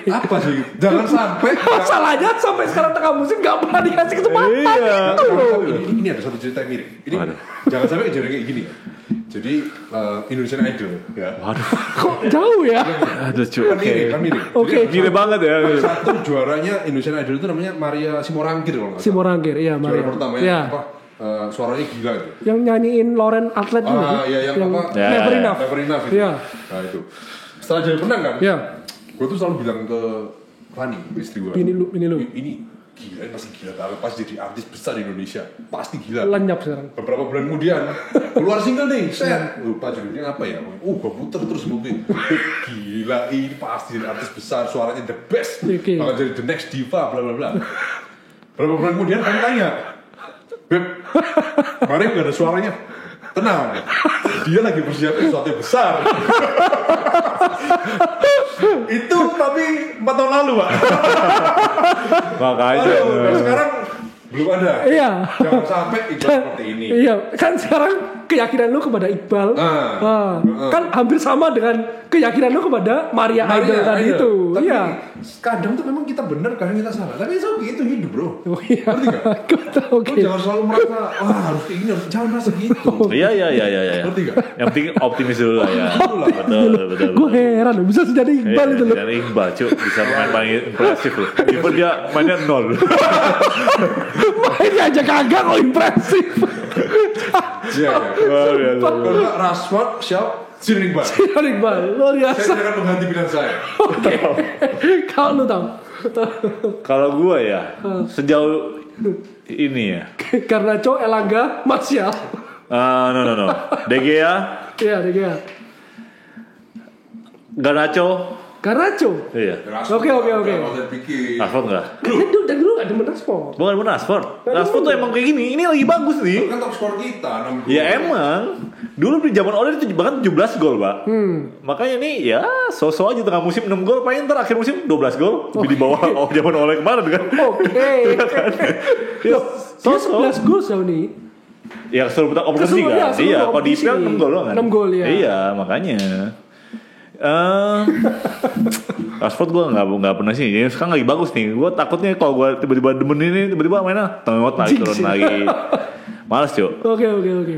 Speaker 2: Apa sih? Jangan sampai
Speaker 1: masalahnya sampai sekarang tengah musim gak pernah dikasih kesempatan.
Speaker 3: Iya.
Speaker 2: Ini ada satu cerita yang mirip. Ini jangan sampai kejadian kayak gini. Jadi Indonesian Idol ya.
Speaker 3: Waduh.
Speaker 1: Kok jauh ya?
Speaker 3: Aduh cuy.
Speaker 2: Kan mirip.
Speaker 1: Oke.
Speaker 3: Mirip banget ya.
Speaker 2: Satu juaranya Indonesian Idol itu namanya Maria Simorangkir kalau nggak salah.
Speaker 1: Simorangkir, iya Maria.
Speaker 2: Juara pertamanya
Speaker 1: ya.
Speaker 2: apa? Suaranya gila gitu.
Speaker 1: Yang nyanyiin Lauren Atlet juga.
Speaker 2: Iya yang apa?
Speaker 1: Never Enough.
Speaker 2: Never Enough gitu.
Speaker 1: Iya.
Speaker 2: Nah itu. Setelah jadi menang kan?
Speaker 1: Iya.
Speaker 2: Gue tuh selalu bilang ke Fanny, istri gue.
Speaker 1: Ini lu.
Speaker 2: Ini gila, ini pasti gila banget. Pas jadi artis besar di Indonesia, pasti gila.
Speaker 1: Lenyap sekarang.
Speaker 2: Beberapa bulan kemudian keluar single nih, set. Lupa judulnya apa ya? Gue puter terus mungkin. Gila, ini pasti jadi artis besar, suaranya the best. Bakal jadi the next diva, bla bla bla. Beberapa bulan kemudian kami tanya, Beb, Maria gak ada suaranya. Tenang, dia lagi persiapin sesuatu yang besar. Itu tapi 4 tahun lalu, Pak.
Speaker 3: Makanya.
Speaker 2: Sekarang belum ada.
Speaker 1: Iya.
Speaker 2: Jangan sampai Iqbal seperti ini.
Speaker 1: Iya, kan sekarang keyakinan lu kepada Iqbal kan hampir sama dengan keyakinan lu kepada Maria Idol tadi itu. Iya.
Speaker 2: Kadang tuh memang kita benar, kadang kita salah. Tapi itu hidup, bro.
Speaker 1: Oh, iya.
Speaker 2: Ngerti gak?
Speaker 1: Oke.
Speaker 2: Jangan selalu merasa harus kayak gini, jangan merasa gitu.
Speaker 3: Iya.
Speaker 2: Ngerti gak?
Speaker 3: Yang penting optimis dulu lah ya. Betul.
Speaker 1: Gue heran bisa jadi Iqbal itu loh.
Speaker 3: Jadi Iqbal cuy bisa main paling impresif loh. Even dia mainnya 0.
Speaker 1: Mainnya aja kagak kok impresif.
Speaker 2: Iya. Kalau Rashford, Shaw, Zidane
Speaker 1: Iqbal luar biasa.
Speaker 2: Saya akan mengganti pilihan saya.
Speaker 1: Oke. Kalau lu tahu.
Speaker 3: Kalau gue ya sejauh ini ya.
Speaker 1: Karena Elangga, Martial.
Speaker 3: No. De Gea.
Speaker 1: Iya, De Gea.
Speaker 3: Garnacho. Iya.
Speaker 1: Oke.
Speaker 3: Rashford enggak?
Speaker 1: Dan dulu gak demen Rashford.
Speaker 3: Bukan Rashford. Rashford tuh emang kayak gini. Ini lagi bagus nih.
Speaker 2: Kan top skor kita 6 gol.
Speaker 3: Ya emang. Dulu di zaman Ole itu bahkan 17 gol, Pak. Makanya nih ya so-so aja tengah musim 6 gol, paling ntar akhir musim 12 gol. Di bawah zaman Ole kemarin kan.
Speaker 1: Oke.
Speaker 3: Ya,
Speaker 1: so-so. 11 gol jauh nih.
Speaker 3: Ya seluruh kompetisi kan. Iya, kalau di IPL 6 gol kan.
Speaker 1: 6 gol ya.
Speaker 3: Iya, makanya. Rashford gue nggak pernah sih. Jadi sekarang lagi bagus nih. Gue takutnya kalau gue tiba-tiba demen ini tiba-tiba mainnya tengok lagi turun lagi. Males cuy.
Speaker 1: Oke.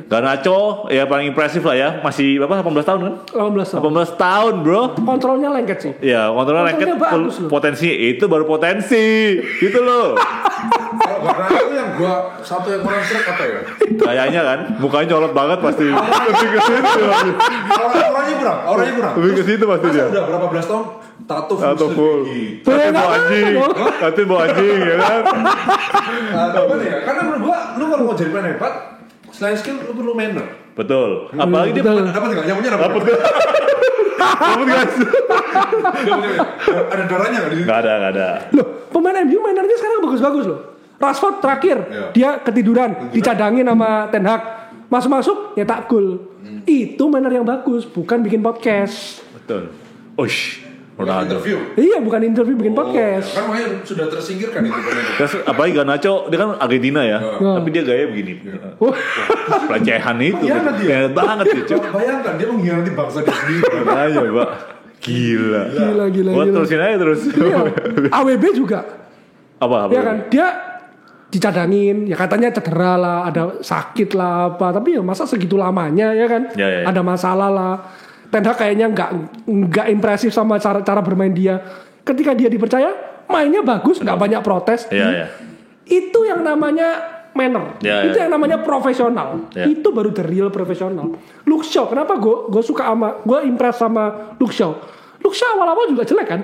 Speaker 3: Garnacho ya paling impresif lah ya. Masih berapa? 18 tahun kan? 18 tahun bro.
Speaker 1: Kontrolnya lengket sih.
Speaker 3: Iya kontrolnya lengket. Potensi itu baru potensi. Gitu loh.
Speaker 2: Kalau Garnacho itu yang gue satu yang kurang serak apa ya?
Speaker 3: Kayaknya kan mukanya colot banget pasti. Lebih ke situ.
Speaker 2: Orangnya kurang.
Speaker 3: Lebih ke situ pasti dia.
Speaker 2: Udah berapa belas tahun? Tato
Speaker 3: full. Tato bawa anjing ya kan.
Speaker 2: Gimana ya? Karena menurut gua lu kalau mau jadi pemain hebat, selain skill lu perlu manner.
Speaker 3: Betul. Apalagi dia
Speaker 2: dapat enggak? Nyamuknya dapat. Ada darahnya nggak di sini?
Speaker 3: Nggak ada.
Speaker 1: Loh, pemain MU mainannya sekarang bagus-bagus loh. Rashford terakhir dia ketiduran, dicadangin sama Ten Hag. Masuk nyetak gol. Itu manner yang bagus, bukan bikin podcast.
Speaker 3: Betul. Ush, Ronaldo.
Speaker 1: Iya, bukan interview, bikin podcast.
Speaker 2: Kan makanya sudah tersingkirkan itu pemain.
Speaker 3: Terus apalagi Garnacho, dia kan Argentina ya, tapi dia gaya begini. Pelecehan itu.
Speaker 2: Iya
Speaker 3: banget gitu.
Speaker 2: Bayangkan dia mengkhianati bangsa dia sendiri.
Speaker 3: Ayo, Pak. Gila. Gua terusin aja terus.
Speaker 1: Iya. AWB juga.
Speaker 3: Apa?
Speaker 1: Ya kan, dia dicadangin, ya katanya cedera lah, ada sakit lah apa, tapi ya masa segitu lamanya ya kan, ada masalah lah. Ten Hag kayaknya nggak impresif sama cara bermain dia. Ketika dia dipercaya, mainnya bagus, nggak banyak protes. Itu yang namanya manner, itu yang namanya profesional. Itu baru the real profesional. Luke Shaw, kenapa gue suka gue impress sama Luke Shaw. Luke Shaw awal-awal juga jelek kan,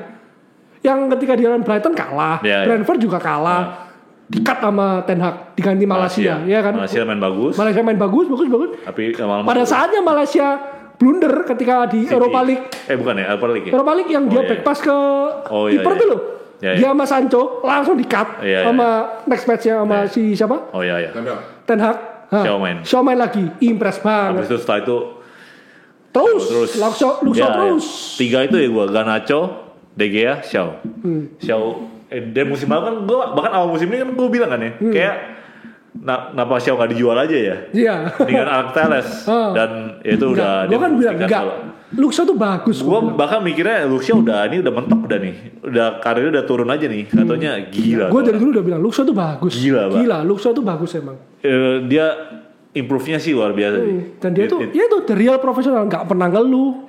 Speaker 1: yang ketika dia lawan Brighton kalah, Brentford juga kalah. Dikat sama Ten Hag, diganti Malaysia, ya kan?
Speaker 3: Malaysia main bagus.
Speaker 1: Bagus.
Speaker 3: Tapi
Speaker 1: pada saatnya Malaysia blunder ketika di City. Europa League.
Speaker 3: Bukan ya, Europa League.
Speaker 1: Europa League yang dia back pass ke kiper tuh loh. Dia sama Sancho langsung dikat sama next match-nya sama si siapa? Ten Hag. Shaw main lagi, impress banget.
Speaker 3: Habis itu setelah itu
Speaker 1: terus. Luke Shaw terus.
Speaker 3: 3 itu ya gua, Garnacho, De Gea, Shaw. Shaw dan musim lalu kan gue bahkan awal musim ini kan gue bilang kan ya kayak kenapa Shaw gak dijual aja ya dengan Alex Telles dan itu udah
Speaker 1: gue kan bilang enggak, Luke Shaw tuh bagus.
Speaker 3: Gue bahkan mikirnya Luke Shaw udah mentok udah karirnya udah turun aja nih katanya gila.
Speaker 1: Gue dari dulu udah bilang Luke Shaw tuh bagus, gila Luke Shaw tuh bagus emang.
Speaker 3: Dia improve-nya sih luar biasa sih.
Speaker 1: Dan dia tuh the real profesional, nggak pernah ngeluh.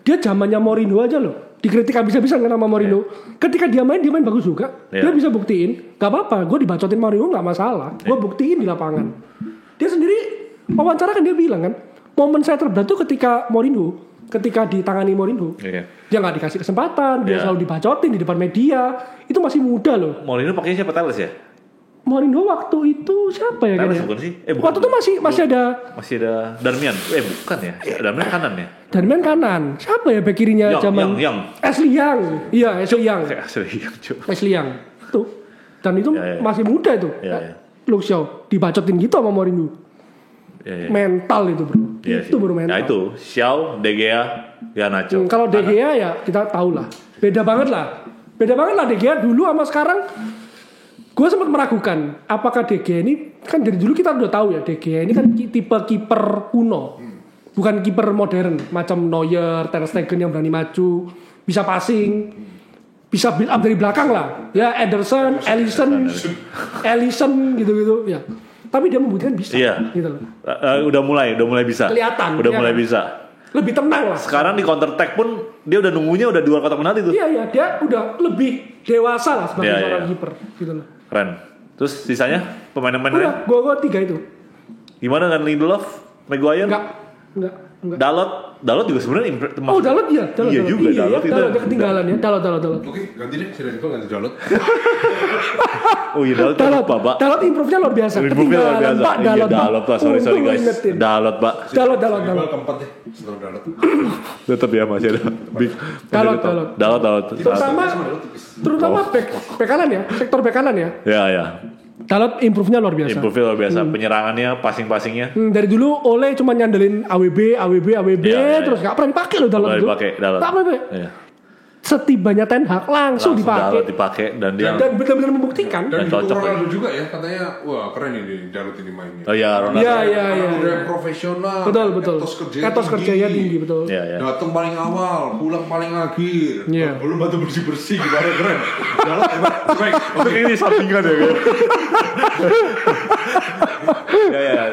Speaker 1: Dia zamannya Mourinho aja loh, dikritik habis-habisan sama Mourinho. Ketika dia main bagus juga. Dia bisa buktiin, gak apa-apa, gue dibacotin Mourinho gak masalah. Gue buktiin di lapangan. Dia sendiri wawancara kan dia bilang kan, momen saya terberat tuh ketika ditangani Mourinho. Dia gak dikasih kesempatan, dia selalu dibacotin di depan media. Itu masih muda loh.
Speaker 3: Mourinho pakainya siapa, Telles ya?
Speaker 1: Mourinho waktu itu siapa ya kayaknya?
Speaker 3: Bukan sih?
Speaker 1: Waktu itu masih ada
Speaker 3: Darmian. Bukan ya? Darmian kanan ya?
Speaker 1: Darmian kanan. Siapa ya bek kirinya zaman? Ashley Young. Iya, Ashley Young. Tuh. Dan itu masih muda itu. Luke Shaw dibacotin gitu sama Mourinho. Mental itu, bro. Itu baru mental.
Speaker 3: Nah itu Shaw, De Gea, Garnacho.
Speaker 1: Kalau De Gea ya kita tahu lah. Beda banget lah De Gea dulu sama sekarang. Gue sempat meragukan apakah De Gea ini kan dari dulu kita udah tahu ya De Gea ini kan tipe kiper kuno, bukan kiper modern macam Neuer, Ter Stegen yang berani maju, bisa passing, bisa build up dari belakang lah, ya Ederson, Alisson gitu ya. Tapi dia membuktikan bisa, gitu loh.
Speaker 3: Udah mulai bisa.
Speaker 1: Kelihatan.
Speaker 3: Mulai bisa.
Speaker 1: Lebih tenang lah.
Speaker 3: Sekarang di counter attack pun dia udah nunggunya udah 2 kotak penalti tuh.
Speaker 1: Iya, dia udah lebih dewasa lah sebagai seorang kiper, gitu loh.
Speaker 3: Keren. Terus sisanya pemain-pemain lain?
Speaker 1: Udah, gua 3 itu.
Speaker 3: Gimana dengan Lindelof, Maguire?
Speaker 1: Enggak.
Speaker 3: Dalot juga sebenarnya
Speaker 1: Dalot iya.
Speaker 3: Iya juga Dalot itu.
Speaker 1: Dalot ketinggalan ya. Dalot.
Speaker 2: Oke, ganti deh, ganti Dalot.
Speaker 3: Oh iya Dalot lupa, Pak.
Speaker 1: Dalot improve-nya luar biasa.
Speaker 3: Ketinggalan Pak Dalot. Pak. Sorry guys. Dalot, Pak.
Speaker 1: Dalot.
Speaker 2: Keempat deh, setelah Dalot.
Speaker 3: Tetap ya masih ada. Dalot.
Speaker 1: Terutama back kanan ya, sektor back kanan ya.
Speaker 3: Ya.
Speaker 1: Dalot improve-nya luar biasa.
Speaker 3: Penyerangannya, passing-passingnya.
Speaker 1: Dari dulu Ole cuma nyandelin AWB, terus nggak pernah dipakai loh Dalot itu. Tak pernah dipakai. Setibanya Ten Hag langsung
Speaker 3: dipakai dan dia
Speaker 1: benar-benar membuktikan.
Speaker 2: Dan didukung Ronaldo juga ya, katanya wah keren ini Dalot ini mainnya.
Speaker 3: Oh iya Ronaldo.
Speaker 2: Udah profesional.
Speaker 1: Betul. Etos kerjanya tinggi betul.
Speaker 2: Datang paling awal, pulang paling akhir. Belum bantu bersih gimana keren. Dalot baik.
Speaker 3: Oke ini sampingan ya.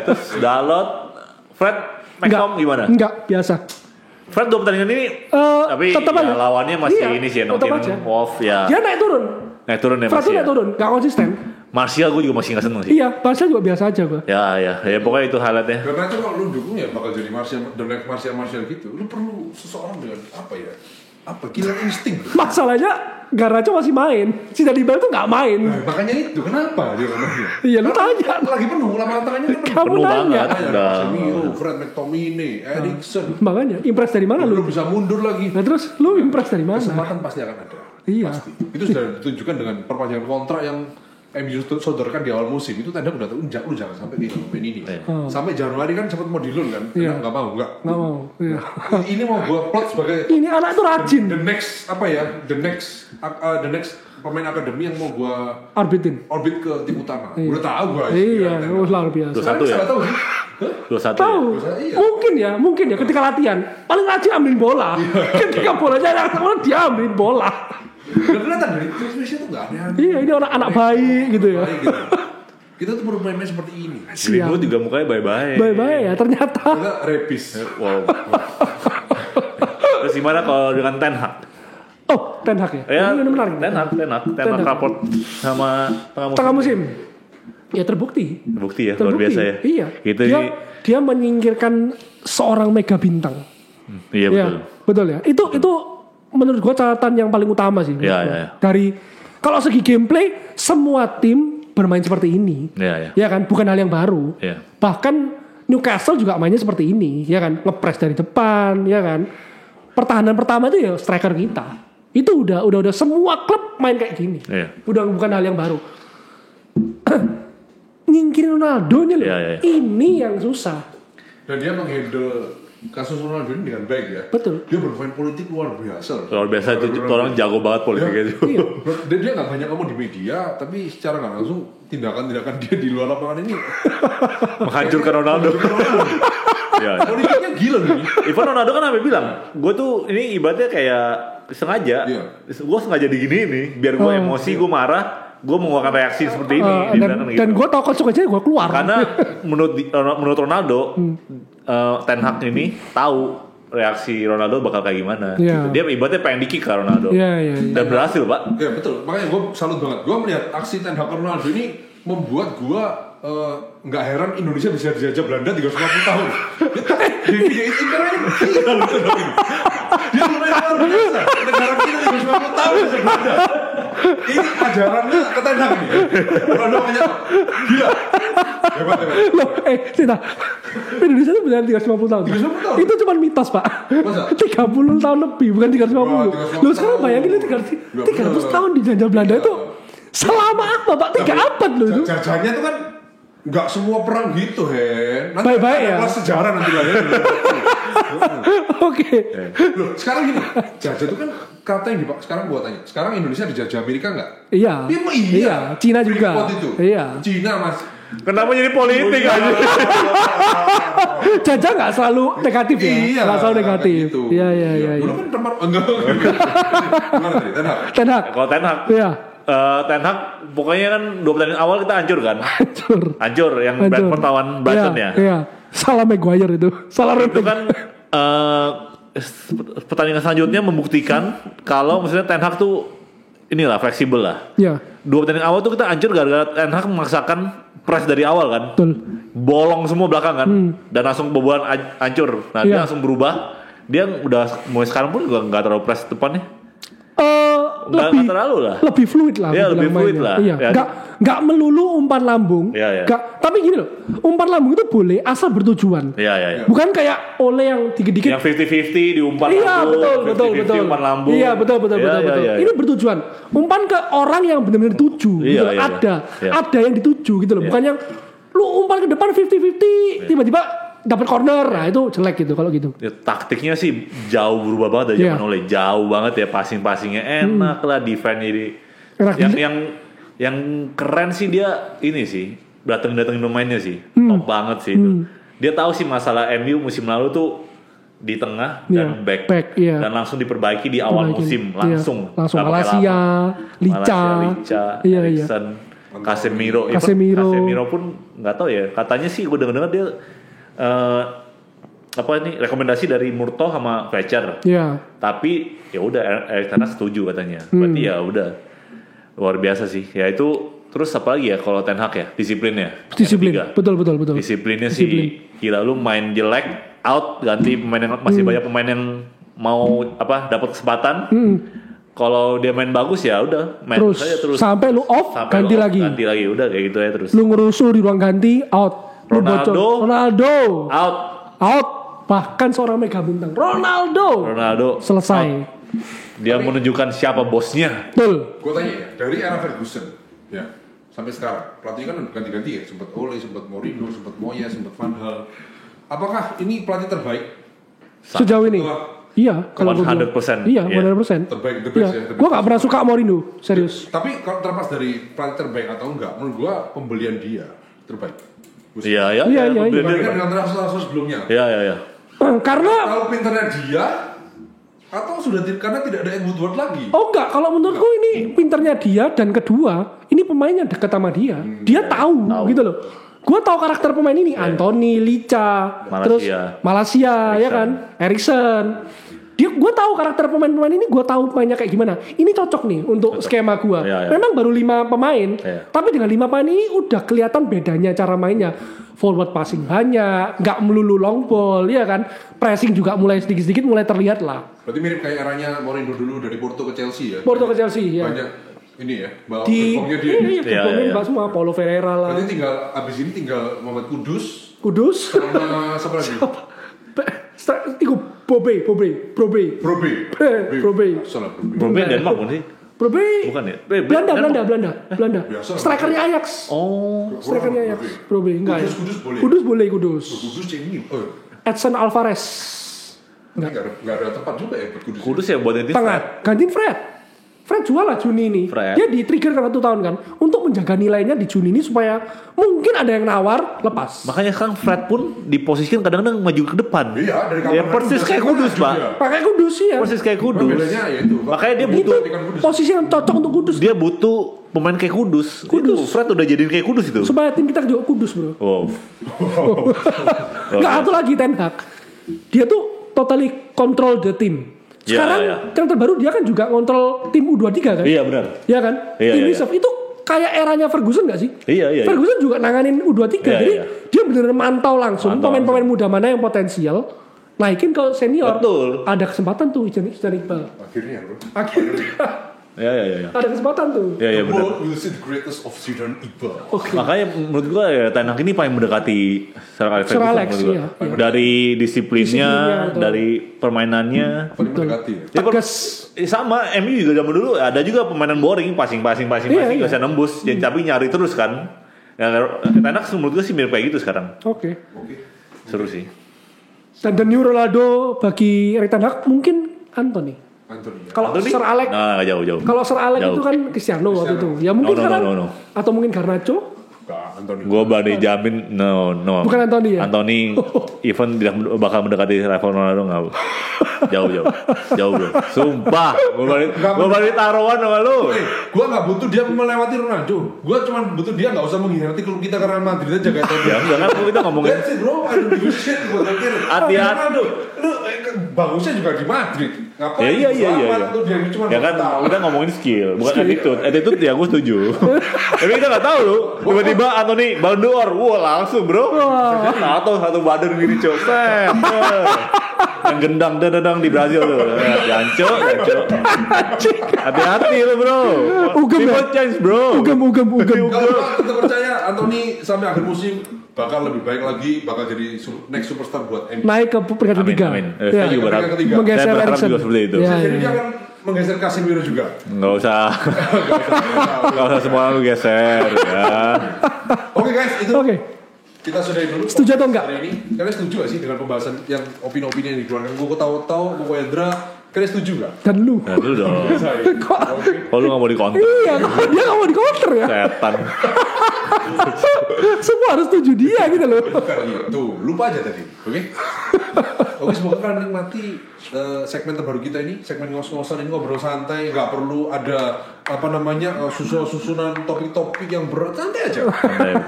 Speaker 3: Terus Dalot, Fred, McTominay gimana?
Speaker 1: Enggak, biasa.
Speaker 3: Fred 2 pertandingan ini tapi ya, lawannya masih ini sih Nottingham Wolf ya.
Speaker 1: Dia naik turun ya. Fred naik turun, gak konsisten.
Speaker 3: Martial gue juga masih gak seneng sih.
Speaker 1: Iya, Martial juga biasa aja gue.
Speaker 3: Ya pokoknya itu highlightnya.
Speaker 2: Karena itu kalau lu dukung ya bakal jadi Martial gitu. Lu perlu seseorang dengan apa killer insting.
Speaker 1: Masalahnya Garnacho masih main, si Dybala tuh nggak main.
Speaker 2: Nah, makanya itu kenapa dia ngomongnya?
Speaker 1: Iya, lu tanya.
Speaker 2: Lagi penuh lapangan tengahnya kan
Speaker 1: Kamu
Speaker 3: penuh
Speaker 1: nanya.
Speaker 3: banget.
Speaker 2: Casemiro, Fred McTominay, Eriksen.
Speaker 1: Makanya impress dari mana
Speaker 2: Lu
Speaker 1: lu?
Speaker 2: bisa mundur lagi.
Speaker 1: Nah terus lu impress dari mana?
Speaker 2: Kesempatan pasti akan ada.
Speaker 1: Iya.
Speaker 2: Pasti. Itu sudah ditunjukkan dengan perpanjangan kontrak yang MU sodorkan di awal musim. Itu tanda udah tahu lu jangan sampai kayak pemain ini. Sampai Januari kan sempat mau dilun kan.
Speaker 1: Iya.
Speaker 2: Nggak mau, nggak.
Speaker 1: Nggak mau. Iya.
Speaker 2: Ini mau gua plot sebagai
Speaker 1: Ini anak tuh rajin.
Speaker 2: the next apa ya? The next pemain akademi yang mau gua
Speaker 1: Orbitin.
Speaker 2: orbit ke tim utama.
Speaker 1: Iya.
Speaker 2: Udah tahu gua.
Speaker 1: Iya, luar biasa.
Speaker 3: 21 ya?
Speaker 2: Salah tahu sih.
Speaker 3: 21
Speaker 1: Tahu.
Speaker 2: Iya.
Speaker 1: Mungkin ya ketika latihan paling rajin ambilin bola. Ketika bolanya yang sama dia ambilin bola.
Speaker 2: Udah kelihatan dari transmisi tuh nggak aneh-aneh.
Speaker 1: Iya, ini anak baik gitu ya.
Speaker 2: Baik gitu. Kita tuh perlu pemain seperti ini.
Speaker 3: Greenwood juga mukanya bye-bye.
Speaker 1: Baik ya ternyata.
Speaker 2: Kita repis.
Speaker 3: Wow. Terus gimana kalau dengan Ten Hag?
Speaker 1: Oh, Ten Hag ya.
Speaker 3: Ya,
Speaker 1: Ini menarik.
Speaker 3: Ten Hag raport sama
Speaker 1: Tengah musim. Ya terbukti.
Speaker 3: Terbukti ya, luar biasa ya.
Speaker 1: Iya.
Speaker 3: Gitu
Speaker 1: dia menyingkirkan seorang mega bintang.
Speaker 3: Iya betul.
Speaker 1: Ya, betul ya. Itu menurut gua catatan yang paling utama sih.
Speaker 3: Iya.
Speaker 1: Dari kalau segi gameplay semua tim bermain seperti ini.
Speaker 3: Iya.
Speaker 1: Ya kan, bukan hal yang baru.
Speaker 3: Iya.
Speaker 1: Bahkan Newcastle juga mainnya seperti ini, ya kan, ngepres dari depan, ya kan. Pertahanan pertama itu ya striker kita. Itu udah semua klub main kayak gini.
Speaker 3: Iya.
Speaker 1: Udah bukan hal yang baru. Nyingkirin Ronaldo-nya loh.
Speaker 3: Iya.
Speaker 1: Ini yang susah.
Speaker 2: Dan dia menghandle kasus Ronaldo ini dengan baik ya.
Speaker 1: Betul.
Speaker 2: Dia bermain politik luar biasa.
Speaker 3: Luar biasa itu orang jago banget politiknya itu.
Speaker 1: Iya.
Speaker 2: Dan dia nggak banyak ngomong di media, tapi secara nggak langsung tindakan-tindakan dia di luar lapangan ini
Speaker 3: Menghancurkan Ronaldo. Iya.
Speaker 2: politiknya gila nih.
Speaker 3: Ivan Ronaldo kan sampai bilang, gue tuh ini ibaratnya kayak sengaja.
Speaker 2: Iya.
Speaker 3: Gue sengaja digini nih, biar gue emosi, gue marah, gue mengeluarkan reaksi seperti ini.
Speaker 1: Dan gue tau konsekuensinya gue keluar.
Speaker 3: Karena menurut Ronaldo, Ten Hag ini tahu reaksi Ronaldo bakal kayak gimana.
Speaker 1: Iya.
Speaker 3: Gitu. Dia ibaratnya pengen di-kick ke Ronaldo.
Speaker 1: Iya.
Speaker 3: Dan berhasil, Pak.
Speaker 2: Ya betul. Makanya gue salut banget. Gue melihat aksi Ten Hag Ronaldo ini membuat gue nggak heran Indonesia bisa dijajah Belanda 350 tahun. Dia Internya gila loh. Dia lumayan luar biasa. Negara kita 350 tahun bisa Belanda. Ini ajarannya ke Ten Hag nih. Ronaldo banyak gila. Hebat.
Speaker 1: Loh, Sita, Indonesia itu benar 350 tahun.
Speaker 2: 350 tahun?
Speaker 1: Itu cuma mitos, Pak.
Speaker 2: Masa?
Speaker 1: 30 tahun lebih, bukan 350.
Speaker 2: Wah, 350
Speaker 1: Loh, sekarang bayangin itu 300 tahun dijajah Belanda itu selama apa, Pak? 3 abad loh itu.
Speaker 2: Jajahnya tuh kan nggak semua perang gitu, Hen. Nanti
Speaker 1: Baik-baik
Speaker 2: ada
Speaker 1: ya.
Speaker 2: kelas sejarah nanti lah ya.
Speaker 1: Oke.
Speaker 2: Loh, sekarang gini, jajah itu kan kata yang sekarang gua tanya. Sekarang Indonesia dijajah Amerika nggak?
Speaker 1: Iya.
Speaker 2: Iya.
Speaker 1: Cina juga.
Speaker 2: Freeport itu.
Speaker 1: Iya.
Speaker 2: Cina, Mas.
Speaker 3: Kenapa jadi politik aja?
Speaker 1: Jajah nggak selalu negatif ya?
Speaker 2: Iya.
Speaker 1: Nggak selalu negatif.
Speaker 2: Gitu.
Speaker 1: Iya.
Speaker 2: Dulu kan tempat enggak. Gimana tadi? Ten Hag.
Speaker 1: Ten Hag.
Speaker 3: Kalau Ten Hag,
Speaker 1: Iya.
Speaker 3: Ten Hag pokoknya kan 2 pertandingan awal kita hancur kan? Hancur yang Brentford lawan Brighton ya.
Speaker 1: Iya. Salah Maguire itu. Salah
Speaker 3: Itu
Speaker 1: Rebic.
Speaker 3: kan pertandingan selanjutnya membuktikan kalau maksudnya Ten Hag tuh inilah fleksibel lah.
Speaker 1: Iya.
Speaker 3: 2 pertandingan awal tuh kita hancur gara-gara Ten Hag memaksakan press dari awal kan.
Speaker 1: Betul.
Speaker 3: Bolong semua belakang kan. Dan langsung kebobolan hancur. Nah dia langsung berubah. Dia udah mulai sekarang pun juga gak terlalu press depannya.
Speaker 1: Lebih
Speaker 3: terlalu lah.
Speaker 1: Lebih fluid lah.
Speaker 3: Iya, lebih fluid
Speaker 1: mainnya.
Speaker 3: lah.
Speaker 1: Iya.
Speaker 3: Ya.
Speaker 1: Gak melulu umpan lambung.
Speaker 3: Iya.
Speaker 1: Tapi gini loh, umpan lambung itu boleh asal bertujuan.
Speaker 3: Iya.
Speaker 1: Bukan kayak Ole yang dikit-dikit.
Speaker 3: Yang 50-50 di umpan
Speaker 1: Iya,
Speaker 3: lambung.
Speaker 1: betul.
Speaker 3: 50-50 umpan lambung.
Speaker 1: Iya, betul.
Speaker 3: Iya.
Speaker 1: Ini bertujuan. Umpan ke orang yang benar-benar dituju.
Speaker 3: Iya,
Speaker 1: gitu loh.
Speaker 3: iya.
Speaker 1: Ada yang dituju gitu loh.
Speaker 3: Iya.
Speaker 1: Bukan yang lu umpan ke depan 50-50 tiba-tiba dapat corner. Nah, itu jelek gitu kalau gitu.
Speaker 3: Ya, taktiknya sih jauh berubah banget dari zaman Ole. Jauh banget ya, passing-passingnya enak lah, defense jadi. Yang keren sih dia ini sih, datengin pemainnya sih. Top banget sih itu. Dia tahu sih masalah MU musim lalu tuh di tengah dan back.
Speaker 1: Iya.
Speaker 3: Dan langsung diperbaiki di awal musim langsung.
Speaker 1: Langsung
Speaker 3: Gak pakai
Speaker 1: Malaysia,
Speaker 3: lama.
Speaker 1: Lica.
Speaker 3: Iya. Casemiro pun nggak tahu ya. Katanya sih gue dengar dia rekomendasi dari Murtoh sama Fletcher.
Speaker 1: Iya.
Speaker 3: Tapi ya udah Erik Ten Hag setuju katanya. Berarti ya udah luar biasa sih. Ya itu terus apa lagi ya kalau Ten Hag ya? Disiplin.
Speaker 1: Betul.
Speaker 3: Disiplinnya sih gila, lu main jelek out ganti pemain yang masih banyak pemain yang mau dapat kesempatan. Kalau dia main bagus ya udah main
Speaker 1: terus
Speaker 3: saja terus
Speaker 1: sampai lu off
Speaker 3: sampai
Speaker 1: ganti lagi
Speaker 3: udah kayak gitu ya terus.
Speaker 1: Lu ngerusuh di ruang ganti out. Ronaldo out. Bahkan seorang mega bintang Ronaldo selesai out.
Speaker 3: Dia menunjukkan siapa bosnya.
Speaker 1: Betul.
Speaker 2: Gue tanya ya, dari era Ferguson ya sampai sekarang pelatih kan ganti-ganti ya, sempat Ole, sempat Mourinho, sempat Moyes, sempat Van Gaal. Apakah ini pelatih terbaik
Speaker 1: sejauh ini? Iya, kalau
Speaker 3: 100%.
Speaker 1: Iya, 100%.
Speaker 2: Terbaik, the best ya.
Speaker 1: Gue gak pernah suka Mourinho, serius.
Speaker 2: Tapi kalau terlepas dari pelatih terbaik atau enggak, menurut gue pembelian dia terbaik.
Speaker 3: Iya.
Speaker 2: Dibandingkan dengan transfer sebelumnya.
Speaker 3: Iya.
Speaker 2: Karena tahu pinternya dia atau sudah karena tidak ada Woodward lagi.
Speaker 1: Oh enggak, kalau menurutku ini pinternya dia dan kedua, ini pemainnya dekat sama dia. Dia tahu gitu loh. Gue tahu karakter pemain ini, Anthony, Licha, terus Malaysia, ya kan, Eriksen. Gue tahu karakter pemain-pemain ini, gue tahu mainnya kayak gimana. Ini cocok nih untuk skema gue. Memang baru 5 pemain, tapi dengan 5 pemain ini udah kelihatan bedanya cara mainnya. Forward passing banyak, nggak melulu long ball, ya kan. Pressing juga mulai sedikit-sedikit mulai terlihat lah.
Speaker 2: Berarti mirip kayak eranya Mourinho dulu dari Porto ke Chelsea ya.
Speaker 1: Porto ke Chelsea ya.
Speaker 2: Banyak ini ya, bawa
Speaker 1: gerbongnya
Speaker 2: dia.
Speaker 1: Gerbongnya semua, Paulo Ferreira lah.
Speaker 2: Berarti abis ini tinggal Muhammad Kudus sama siapa lagi?
Speaker 1: Itu Brobe.
Speaker 2: Salah
Speaker 3: Brobe Denmark bukan sih?
Speaker 1: Brobe.
Speaker 3: Bukan ya?
Speaker 1: Belanda. Strikernya Ajax. Strikernya Ajax. Brobe enggak ya? Kudus boleh. Kudus
Speaker 2: ini.
Speaker 1: Edson Alvarez.
Speaker 2: Enggak ada tempat juga ya buat Kudus.
Speaker 3: Kudus ya buat gantiin
Speaker 1: Fred. Gantiin Fred jual lah Juni ini. Dia di-trigger karena 1 tahun kan untuk menjaga nilainya di Juni ini supaya mungkin ada yang nawar lepas.
Speaker 3: Makanya sekarang Fred pun diposisikan kadang-kadang maju ke depan.
Speaker 2: Iya, dari
Speaker 3: ya persis kayak Kudus, Pak.
Speaker 1: Pakai Kudus ya.
Speaker 3: Persis kayak Kudus. Makanya dia butuh
Speaker 1: posisi yang cocok untuk Kudus.
Speaker 3: Dia butuh pemain kayak Kudus. Itu Fred udah jadiin kayak Kudus itu.
Speaker 1: Supaya tim kita juga Kudus, Bro.
Speaker 3: Wow.
Speaker 1: Enggak satu lagi Ten Hag. Dia tuh totally control the team. Sekarang yang terbaru dia kan juga ngontrol tim U23 kan?
Speaker 3: Iya benar.
Speaker 1: Iya kan? Tim reserve itu kayak eranya Ferguson gak sih?
Speaker 3: Iya.
Speaker 1: Jadi juga nanganin U23. Jadi dia benar-benar mantau langsung pemain-pemain muda mana yang potensial, naikin ke senior.
Speaker 3: Betul.
Speaker 1: Ada kesempatan tuh Iqbal.
Speaker 2: Akhirnya bro.
Speaker 3: Ya.
Speaker 1: Ada kesempatan tuh.
Speaker 3: Iya benar.
Speaker 2: World will see the greatest of Zidane Iqbal.
Speaker 1: Okay.
Speaker 3: Makanya menurut gua ya Ten Hag ini paling mendekati Sir Alex
Speaker 1: iya.
Speaker 3: Dari disiplinnya, dari permainannya.
Speaker 2: Paling mendekati ya.
Speaker 3: Sama MU juga zaman dulu ada juga permainan boring, passing nggak bisa nembus, tapi nyari terus kan. Ya, Ten Hag menurut gua sih mirip kayak gitu sekarang.
Speaker 1: Oke.
Speaker 3: Seru sih.
Speaker 1: Dan the new Ronaldo bagi Erik ten Hag mungkin Anthony. Kalau Sir Alex,
Speaker 3: jauh.
Speaker 1: Kalau Sir Alex itu kan Cristiano waktu itu. Ya mungkin
Speaker 3: no.
Speaker 1: Atau mungkin Garnacho.
Speaker 3: Gue berani jamin no.
Speaker 1: Bukan Anthony ya?
Speaker 3: Anthony even tidak bakal mendekati level Ronaldo nggak. Jauh bro. Sumpah. Gue berani taruhan sama lu.
Speaker 2: Gue nggak butuh dia melewati Ronaldo. Gue cuma butuh dia nggak usah mengkhianati klub kita karena Madrid aja kayak tadi.
Speaker 3: Ya jangan kita ngomongin.
Speaker 2: That's it bro. I don't give a shit.
Speaker 3: Hati-hati.
Speaker 2: Lu bagusnya juga di Madrid. Ngapain?
Speaker 3: Iya. Ya kan kita ngomongin skill, bukan attitude. Attitude ya gue setuju. Tapi kita nggak tahu loh. Tiba-tiba Anthony Ballon d'Or, langsung bro. Satu badan gini cok. Yang gendang di Brazil tuh. Janco. Hati-hati lo bro. People change bro.
Speaker 1: Ugem.
Speaker 2: Kalau kita percaya Anthony sampai akhir musim bakal lebih baik lagi, bakal jadi next superstar buat MU.
Speaker 1: Naik ke peringkat ketiga.
Speaker 3: Amin. Saya juga berharap.
Speaker 1: Menggeser
Speaker 3: Eriksen juga seperti itu.
Speaker 2: Jadi dia akan menggeser Casemiro juga.
Speaker 3: Nggak usah semua orang geser ya.
Speaker 2: Oke guys, itu.
Speaker 1: Oke.
Speaker 2: Kita sudahi dulu.
Speaker 1: Setuju atau enggak?
Speaker 2: Hari ini. Kalian setuju gak sih dengan pembahasan yang opini-opini yang dikeluarkan? Gue tahu Koko Hendra. Kalian setuju gak?
Speaker 1: Dan lu.
Speaker 3: Nah, lu dong.
Speaker 1: Kok
Speaker 3: lu gak mau di-counter?
Speaker 1: Iya, dia gak mau di-counter ya.
Speaker 3: Setan.
Speaker 1: Semua harus setuju dia gitu loh.
Speaker 2: Tuh, lupa aja tadi. Oke, semoga kalian nikmati segmen terbaru kita ini, segmen ngos-ngosan ini, ngobrol santai, nggak perlu ada susunan topik-topik yang berat, santai aja.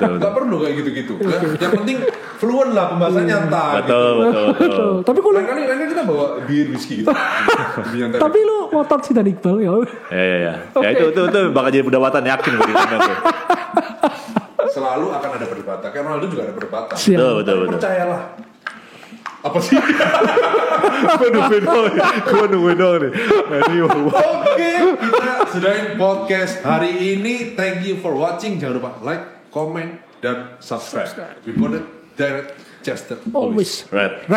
Speaker 2: Nggak perlu kayak gitu-gitu. Ya. Yang penting fluent lah pembahasannya nyantai.
Speaker 3: Betul.
Speaker 1: Tapi kalau
Speaker 2: lain kita bawa bir whisky gitu.
Speaker 1: Tapi lu ngotot sih dan Iqbal ya.
Speaker 3: Ya. Ya itu bakal jadi perdebatan, yakin gue di sana tuh.
Speaker 2: Selalu akan ada perdebatan. Karena Ronaldo juga ada perdebatan.
Speaker 3: Betul.
Speaker 2: Percayalah. Apa sih?
Speaker 3: Gue nungguin dong nih.
Speaker 2: Oke, kita sudahin podcast hari ini. Thank you for watching. Jangan lupa like, comment, dan subscribe. We put it direct Chester.
Speaker 1: Always
Speaker 3: red.